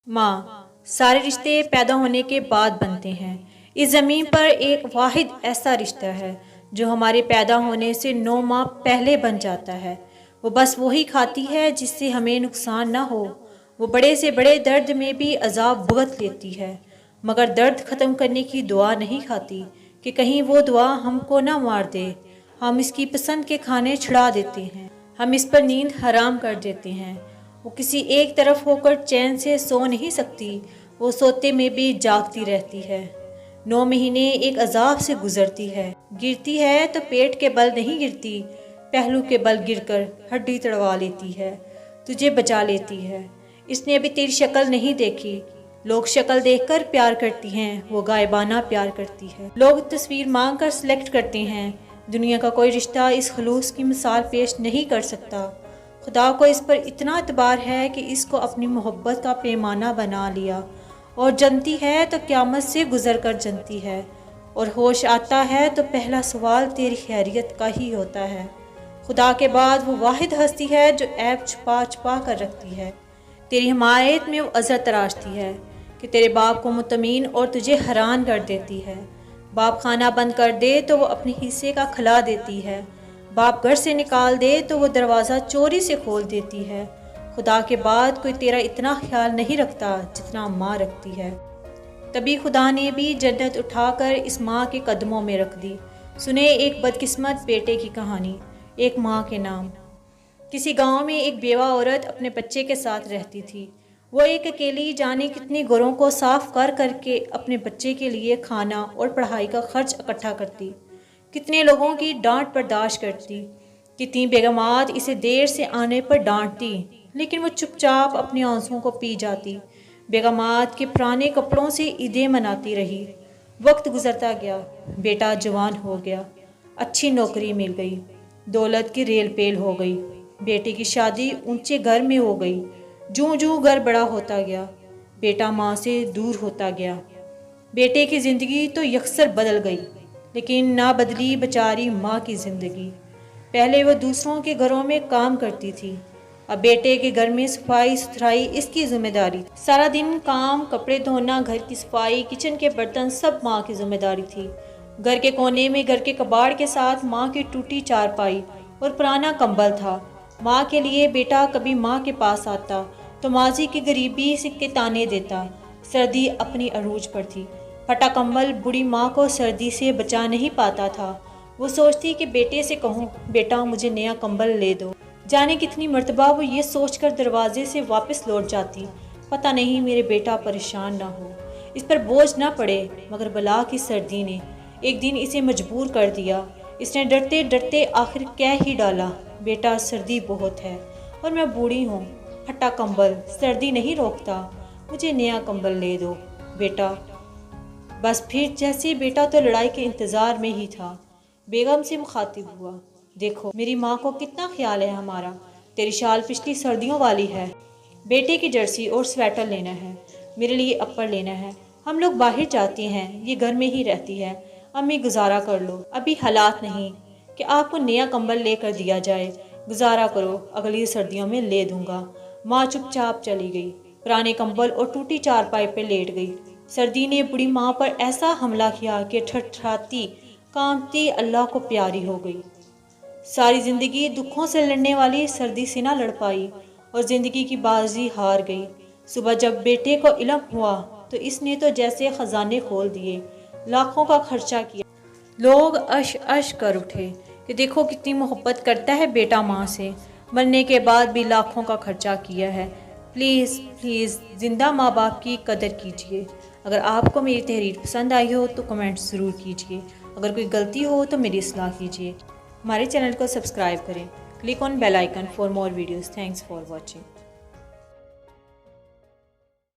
माँ, सारे रिश्ते पैदा होने के बाद बनते हैं। इस ज़मीन पर एक वाहिद ऐसा रिश्ता है जो हमारे पैदा होने से 9 माह पहले बन जाता है। वो बस वही खाती है जिससे हमें नुकसान ना हो। वो बड़े से बड़े दर्द में भी अजाब भुगत लेती है, मगर दर्द ख़त्म करने की दुआ नहीं खाती कि कहीं वो दुआ हमको ना मार दे। हम इसकी पसंद के खाने छुड़ा देते हैं, हम इस पर नींद हराम कर देते हैं। वो किसी एक तरफ होकर चैन से सो नहीं सकती, वो सोते में भी जागती रहती है। 9 महीने एक अजाब से गुजरती है। गिरती है तो पेट के बल नहीं गिरती, पहलू के बल गिरकर हड्डी तड़वा लेती है, तुझे बचा लेती है। इसने अभी तेरी शक्ल नहीं देखी। लोग शक्ल देखकर प्यार करती हैं, वो गायबाना प्यार करती है। लोग तस्वीर मांग कर सिलेक्ट करते हैं। दुनिया का कोई रिश्ता इस खलूस की मिसाल पेश नहीं कर सकता। खुदा को इस पर इतना एतबार है कि इसको अपनी मोहब्बत का पैमाना बना लिया, और जनती है तो क़यामत से गुजर कर जनती है, और होश आता है तो पहला सवाल तेरी खैरियत का ही होता है। खुदा के बाद वो वाहिद हस्ती है जो ऐब छुपा छुपा कर रखती है। तेरी हिमायत में वो अज़र तराशती है कि तेरे बाप को मुतमीन और तुझे हैरान कर देती है। बाप खाना बंद कर दे तो वो अपने हिस्से का खिला देती है। बाप घर से निकाल दे तो वो दरवाज़ा चोरी से खोल देती है। खुदा के बाद कोई तेरा इतना ख्याल नहीं रखता जितना माँ रखती है। तभी खुदा ने भी जन्नत उठाकर इस माँ के कदमों में रख दी। सुने एक बदकिस्मत बेटे की कहानी, एक माँ के नाम। किसी गांव में एक बेवा औरत अपने बच्चे के साथ रहती थी। वो एक अकेली जाने कितने घरों को साफ कर करके अपने बच्चे के लिए खाना और पढ़ाई का खर्च इकट्ठा करती, कितने लोगों की डांट बर्दाश्त करती, कितनी बेगमात इसे देर से आने पर डांटती, लेकिन वो चुपचाप अपने आंसुओं को पी जाती। बेगमात के पुराने कपड़ों से ईदें मनाती रही। वक्त गुजरता गया, बेटा जवान हो गया, अच्छी नौकरी मिल गई, दौलत की रेल पेल हो गई, बेटे की शादी ऊंचे घर में हो गई। जूं जूं घर बड़ा होता गया, बेटा माँ से दूर होता गया। बेटे की ज़िंदगी तो यकसर बदल गई, लेकिन ना बदली बेचारी माँ की ज़िंदगी। पहले वह दूसरों के घरों में काम करती थी, अब बेटे के घर में सफाई सुथराई इसकी जिम्मेदारी। सारा दिन काम, कपड़े धोना, घर की सफाई, किचन के बर्तन सब माँ की जिम्मेदारी थी। घर के कोने में घर के कबाड़ के साथ माँ की टूटी चारपाई और पुराना कंबल था। माँ के लिए बेटा कभी माँ के पास आता तो माजी की गरीबी से के ताने देता। सर्दी अपनी अरूज पर थी, फटा कंबल बूढ़ी माँ को सर्दी से बचा नहीं पाता था। वो सोचती कि बेटे से कहूँ, बेटा मुझे नया कंबल ले दो। जाने कितनी मर्तबा वो ये सोचकर दरवाजे से वापस लौट जाती, पता नहीं मेरे बेटा परेशान ना हो, इस पर बोझ ना पड़े। मगर बला की सर्दी ने एक दिन इसे मजबूर कर दिया। इसने डरते डरते आखिर कह ही डाला, बेटा सर्दी बहुत है और मैं बूढ़ी हूँ, फटा कंबल सर्दी नहीं रोकता, मुझे नया कंबल ले दो बेटा। बस फिर जैसे बेटा तो लड़ाई के इंतज़ार में ही था, बेगम से मुखातिब हुआ, देखो मेरी माँ को कितना ख्याल है हमारा। तेरी शाल पिछली सर्दियों वाली है, बेटे की जर्सी और स्वेटर लेना है, मेरे लिए अपर लेना है। हम लोग बाहर जाते हैं, ये घर में ही रहती है, अम्मी गुजारा कर लो, अभी हालात नहीं कि आपको नया कंबल लेकर दिया जाए, गुजारा करो, अगली सर्दियों में ले दूंगा। माँ चुपचाप चली गई, पुराने कंबल और टूटी चारपाई पर लेट गई। सर्दी ने बूढ़ी माँ पर ऐसा हमला किया कि ठठराती कांपती अल्लाह को प्यारी हो गई। सारी ज़िंदगी दुखों से लड़ने वाली सर्दी से ना लड़ पाई और ज़िंदगी की बाजी हार गई। सुबह जब बेटे को इल्म हुआ तो इसने तो जैसे ख़जाने खोल दिए, लाखों का खर्चा किया। लोग अश अश कर उठे कि देखो कितनी मोहब्बत करता है बेटा माँ से, मरने के बाद भी लाखों का खर्चा किया है। प्लीज़ प्लीज़ ज़िंदा माँ बाप की कदर कीजिए। अगर आपको मेरी तहरीर पसंद आई हो तो कमेंट ज़रूर कीजिए, अगर कोई गलती हो तो मेरी इस्लाह कीजिए। हमारे चैनल को सब्सक्राइब करें, click on bell icon for more videos. Thanks for watching.